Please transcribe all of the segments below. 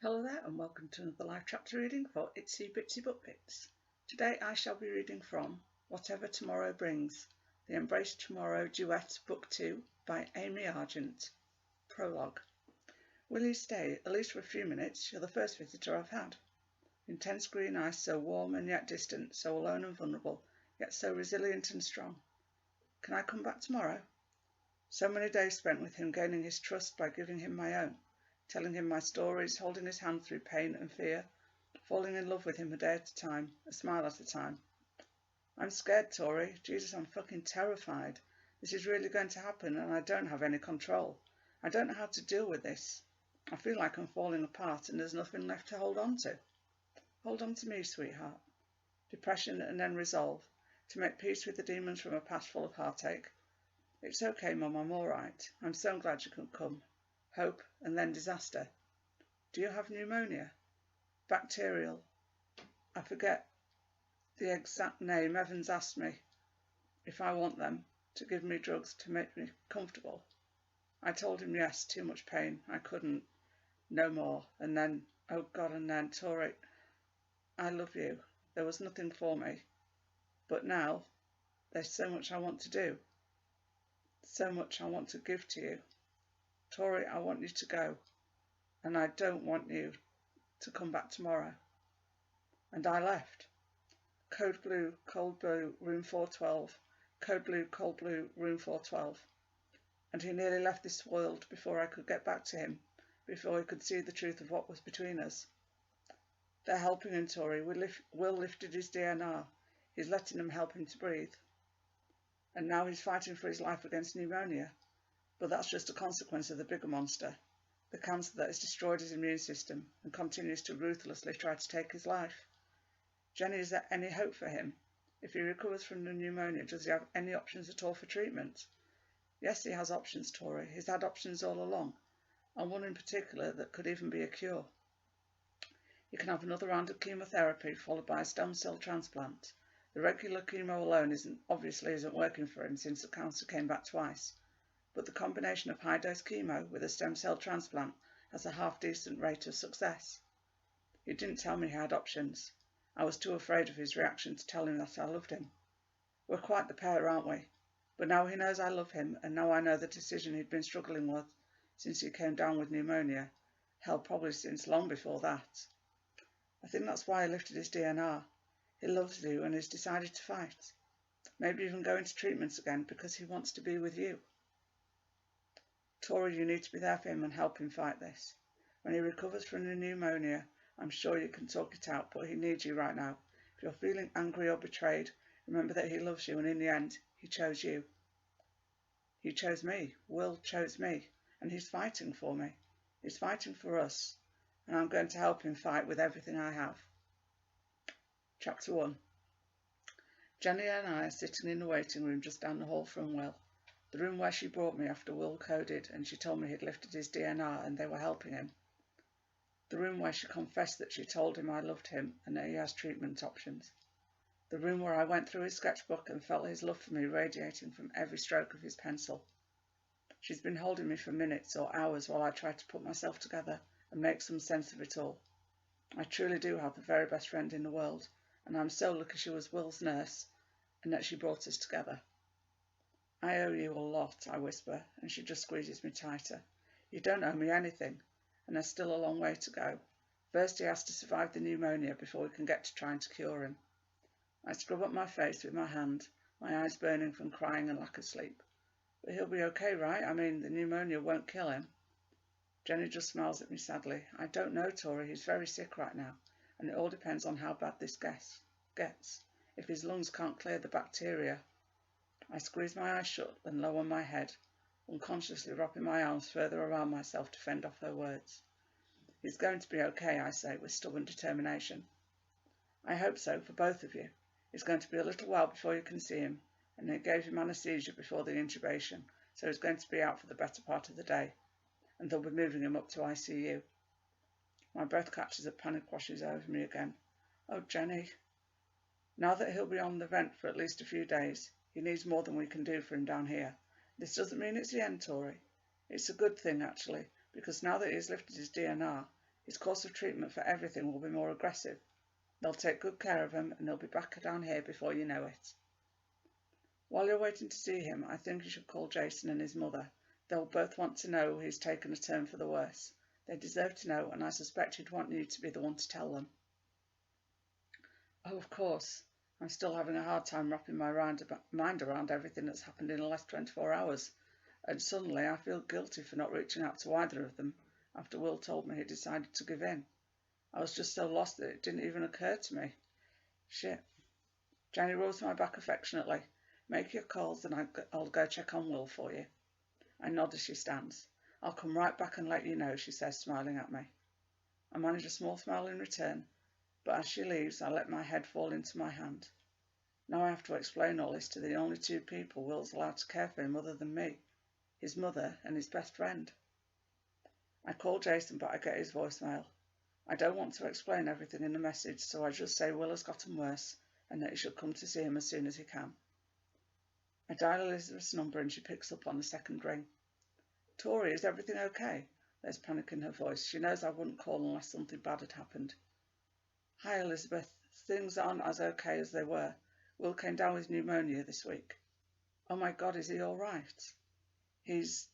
Hello there and welcome to another live chapter reading for Itsy Bitsy Book Bits. Today I shall be reading from Whatever Tomorrow Brings, The Embrace Tomorrow Duet Book 2 by Amy Argent. Prologue. Will you stay, at least for a few minutes? You're the first visitor I've had. Intense green eyes, so warm and yet distant, so alone and vulnerable, yet so resilient and strong. Can I come back tomorrow? So many days spent with him, gaining his trust by giving him my own. Telling him my stories, holding his hand through pain and fear, falling in love with him a day at a time, a smile at a time. I'm scared, Tori. Jesus, I'm fucking terrified. This is really going to happen and I don't have any control. I don't know how to deal with this. I feel like I'm falling apart and there's nothing left to hold on to. Hold on to me, sweetheart. Depression and then resolve. To make peace with the demons from a past full of heartache. It's okay, Mum, I'm all right. I'm so glad you could come. Hope, and then disaster. Do you have pneumonia? Bacterial. I forget the exact name. Evans asked me if I want them to give me drugs to make me comfortable. I told him yes, too much pain. I couldn't. No more. And then, oh God, and then, Tori, I love you. There was nothing for me. But now, there's so much I want to do. So much I want to give to you. Tori, I want you to go, and I don't want you to come back tomorrow. And I left. Code blue, cold blue, room 412. Code blue, cold blue, room 412. And he nearly left this world before I could get back to him, before he could see the truth of what was between us. They're helping him, Tori. Will lifted his DNR. He's letting them help him to breathe. And now he's fighting for his life against pneumonia. But that's just a consequence of the bigger monster, the cancer that has destroyed his immune system and continues to ruthlessly try to take his life. Jenny, is there any hope for him? If he recovers from the pneumonia, does he have any options at all for treatment? Yes, he has options, Tori. He's had options all along, and one in particular that could even be a cure. He can have another round of chemotherapy followed by a stem cell transplant. The regular chemo alone obviously isn't working for him since the cancer came back twice. But the combination of high-dose chemo with a stem cell transplant has a half-decent rate of success. He didn't tell me he had options. I was too afraid of his reaction to tell him that I loved him. We're quite the pair, aren't we? But now he knows I love him, and now I know the decision he'd been struggling with since he came down with pneumonia. Hell, probably since long before that. I think that's why he lifted his DNR. He loves you and has decided to fight. Maybe even go into treatments again because he wants to be with you. Tori, you need to be there for him and help him fight this. When he recovers from the pneumonia, I'm sure you can talk it out, but he needs you right now. If you're feeling angry or betrayed, remember that he loves you and in the end, he chose you. He chose me. Will chose me. And he's fighting for me. He's fighting for us. And I'm going to help him fight with everything I have. Chapter 1. Jenny and I are sitting in the waiting room just down the hall from Will. The room where she brought me after Will coded and she told me he'd lifted his DNR and they were helping him. The room where she confessed that she told him I loved him and that he has treatment options. The room where I went through his sketchbook and felt his love for me radiating from every stroke of his pencil. She's been holding me for minutes or hours while I tried to put myself together and make some sense of it all. I truly do have the very best friend in the world, and I'm so lucky she was Will's nurse and that she brought us together. I owe you a lot, I whisper, and she just squeezes me tighter. You don't owe me anything, and there's still a long way to go. First he has to survive the pneumonia before we can get to trying to cure him. I scrub up my face with my hand, my eyes burning from crying and lack of sleep. But he'll be okay, right? I mean, the pneumonia won't kill him. Jenny just smiles at me sadly. I don't know, Tori. He's very sick right now, and it all depends on how bad this gets. If his lungs can't clear the bacteria. I squeeze my eyes shut and lower my head, unconsciously wrapping my arms further around myself to fend off her words. He's going to be okay, I say, with stubborn determination. I hope so, for both of you. It's going to be a little while before you can see him, and they gave him anaesthesia before the intubation, so he's going to be out for the better part of the day, and they'll be moving him up to ICU. My breath catches up, panic washes over me again. Oh, Jenny. Now that he'll be on the vent for at least a few days, he needs more than we can do for him down here. This doesn't mean it's the end, Tori. It's a good thing, actually, because now that he's lifted his DNR, His course of treatment for everything will be more aggressive. They'll take good care of him and he'll be back down here before you know it. While you're waiting to see him, I think you should call Jason and his mother. They'll both want to know he's taken a turn for the worse. They deserve to know, and I suspect he'd want you to be the one to tell them. Oh, of course. I'm still having a hard time wrapping my mind around everything that's happened in the last 24 hours, and suddenly I feel guilty for not reaching out to either of them after Will told me he decided to give in. I was just so lost that it didn't even occur to me. Shit. Jenny rubs my back affectionately. Make your calls and I'll go check on Will for you. I nod as she stands. I'll come right back and let you know, she says, smiling at me. I manage a small smile in return, but as she leaves, I let my head fall into my hand. Now I have to explain all this to the only two people Will's allowed to care for him other than me, his mother and his best friend. I call Jason, but I get his voicemail. I don't want to explain everything in the message, so I just say Will has gotten worse and that he should come to see him as soon as he can. I dial Elizabeth's number and she picks up on the second ring. Tori, is everything okay? There's panic in her voice. She knows I wouldn't call unless something bad had happened. Hi, Elizabeth. Things aren't as okay as they were. Will came down with pneumonia this week. Oh my God, is he all right? He's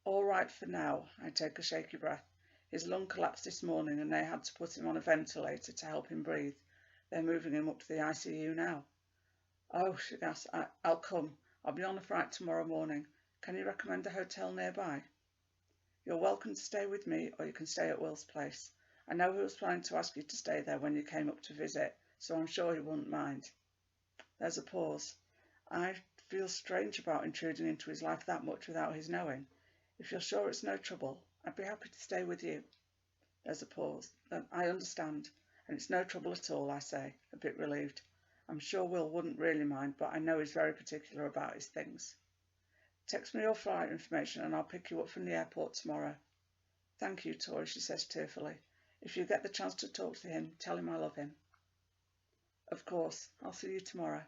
all right for now. I take a shaky breath. His lung collapsed this morning and they had to put him on a ventilator to help him breathe. They're moving him up to the ICU now. Oh, she gasped. I'll come. I'll be on a flight tomorrow morning. Can you recommend a hotel nearby? You're welcome to stay with me, or you can stay at Will's place. I know he was planning to ask you to stay there when you came up to visit, so I'm sure he wouldn't mind. There's a pause. I feel strange about intruding into his life that much without his knowing. If you're sure it's no trouble, I'd be happy to stay with you. There's a pause. I understand, and it's no trouble at all, I say, a bit relieved. I'm sure Will wouldn't really mind, but I know he's very particular about his things. Text me your flight information and I'll pick you up from the airport tomorrow. Thank you, Tori, she says tearfully. If you get the chance to talk to him, tell him I love him. Of course. I'll see you tomorrow.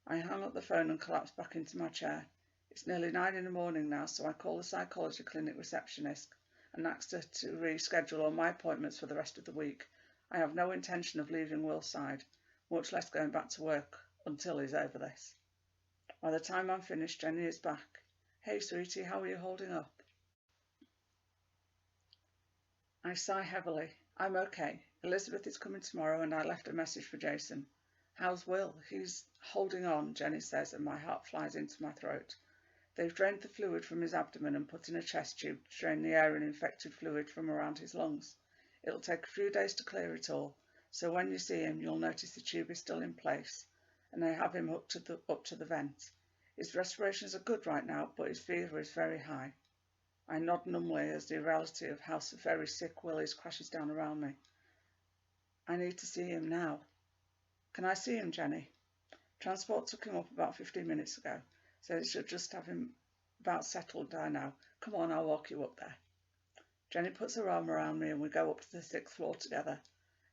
I hang up the phone and collapse back into my chair. It's nearly 9 in the morning now, so I call the psychology clinic receptionist and ask her to reschedule all my appointments for the rest of the week. I have no intention of leaving Will's side, much less going back to work until he's over this. By the time I'm finished, Jenny is back. Hey, sweetie, how are you holding up? I sigh heavily. I'm okay. Elizabeth is coming tomorrow and I left a message for Jason. How's Will? He's holding on, Jenny says, and my heart flies into my throat. They've drained the fluid from his abdomen and put in a chest tube to drain the air and infected fluid from around his lungs. It'll take a few days to clear it all, so when you see him, you'll notice the tube is still in place, and they have him hooked up to the vent. His respirations are good right now, but his fever is very high. I nod numbly as the reality of how very sick Will is crashes down around me. I need to see him now. Can I see him, Jenny? Transport took him up about 15 minutes ago, so they should just have him about settled by now. Come on, I'll walk you up there. Jenny puts her arm around me and we go up to the 6th floor together.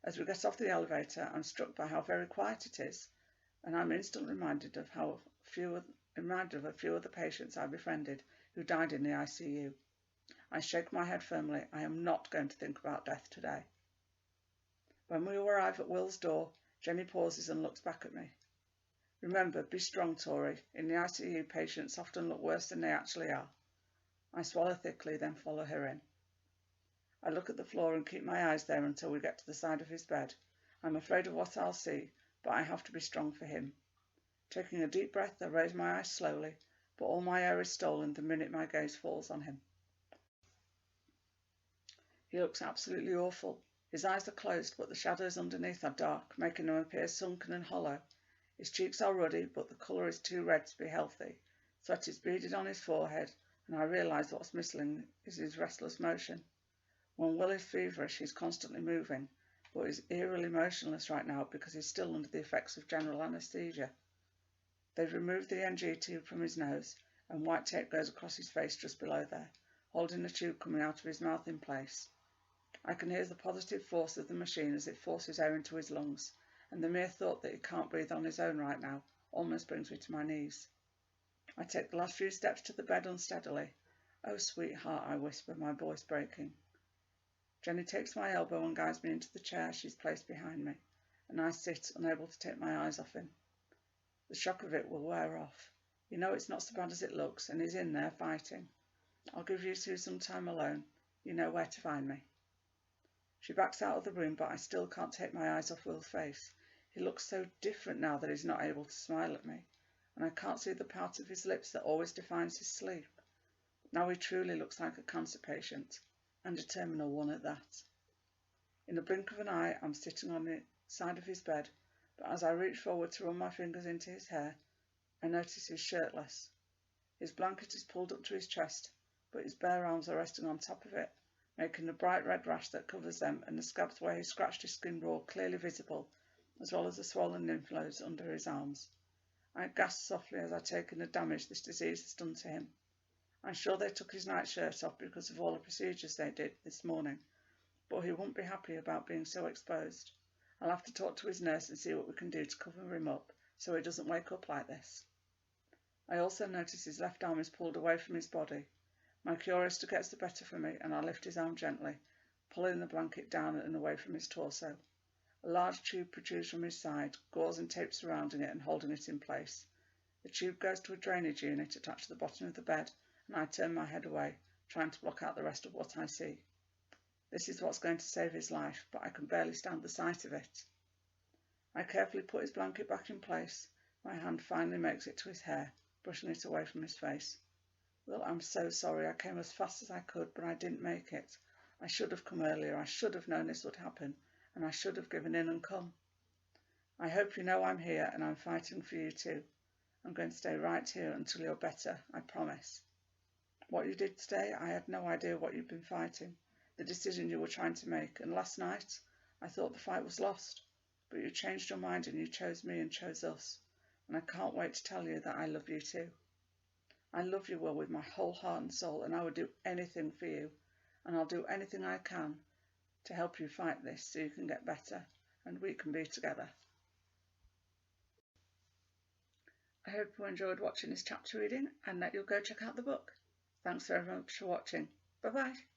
As we get off the elevator, I'm struck by how very quiet it is, and I'm instantly reminded of a few of the patients I befriended who died in the ICU. I shake my head firmly. I am not going to think about death today. When we arrive at Will's door, Jenny pauses and looks back at me. Remember, be strong, Tori. In the ICU, patients often look worse than they actually are. I swallow thickly, then follow her in. I look at the floor and keep my eyes there until we get to the side of his bed. I'm afraid of what I'll see, but I have to be strong for him. Taking a deep breath, I raise my eyes slowly, but all my air is stolen the minute my gaze falls on him. He looks absolutely awful. His eyes are closed, but the shadows underneath are dark, making them appear sunken and hollow. His cheeks are ruddy, but the colour is too red to be healthy. Sweat is beaded on his forehead, and I realise what's missing is his restless motion. When Will is feverish, he's constantly moving, but he's eerily motionless right now because he's still under the effects of general anaesthesia. They've removed the NG tube from his nose, and white tape goes across his face just below there, holding the tube coming out of his mouth in place. I can hear the positive force of the machine as it forces air into his lungs, and the mere thought that he can't breathe on his own right now almost brings me to my knees. I take the last few steps to the bed unsteadily. Oh, sweetheart, I whisper, my voice breaking. Jenny takes my elbow and guides me into the chair she's placed behind me, and I sit, unable to take my eyes off him. The shock of it will wear off. You know it's not so bad as it looks, and he's in there fighting. I'll give you two some time alone. You know where to find me. She backs out of the room, but I still can't take my eyes off Will's face. He looks so different now that he's not able to smile at me, and I can't see the part of his lips that always defines his sleep. Now he truly looks like a cancer patient, and a terminal one at that. In the blink of an eye, I'm sitting on the side of his bed, but as I reach forward to run my fingers into his hair, I notice he's shirtless. His blanket is pulled up to his chest, but his bare arms are resting on top of it, making the bright red rash that covers them and the scabs where he scratched his skin raw clearly visible, as well as the swollen lymph nodes under his arms. I gasp softly as I take in the damage this disease has done to him. I'm sure they took his nightshirt off because of all the procedures they did this morning, but he won't be happy about being so exposed. I'll have to talk to his nurse and see what we can do to cover him up so he doesn't wake up like this. I also notice his left arm is pulled away from his body. My curiosity gets the better for me, and I lift his arm gently, pulling the blanket down and away from his torso. A large tube protrudes from his side, gauze and tape surrounding it and holding it in place. The tube goes to a drainage unit attached to the bottom of the bed, and I turn my head away, trying to block out the rest of what I see. This is what's going to save his life, but I can barely stand the sight of it. I carefully put his blanket back in place. My hand finally makes it to his hair, brushing it away from his face. Well, I'm so sorry. I came as fast as I could, but I didn't make it. I should have come earlier. I should have known this would happen, and I should have given in and come. I hope you know I'm here, and I'm fighting for you too. I'm going to stay right here until you're better, I promise. What you did today, I had no idea what you'd been fighting, the decision you were trying to make, and last night I thought the fight was lost, but you changed your mind and you chose me and chose us, and I can't wait to tell you that I love you too. I love you, Will, with my whole heart and soul, and I would do anything for you, and I'll do anything I can to help you fight this so you can get better and we can be together. I hope you enjoyed watching this chapter reading and that you'll go check out the book. Thanks very much for watching. Bye bye.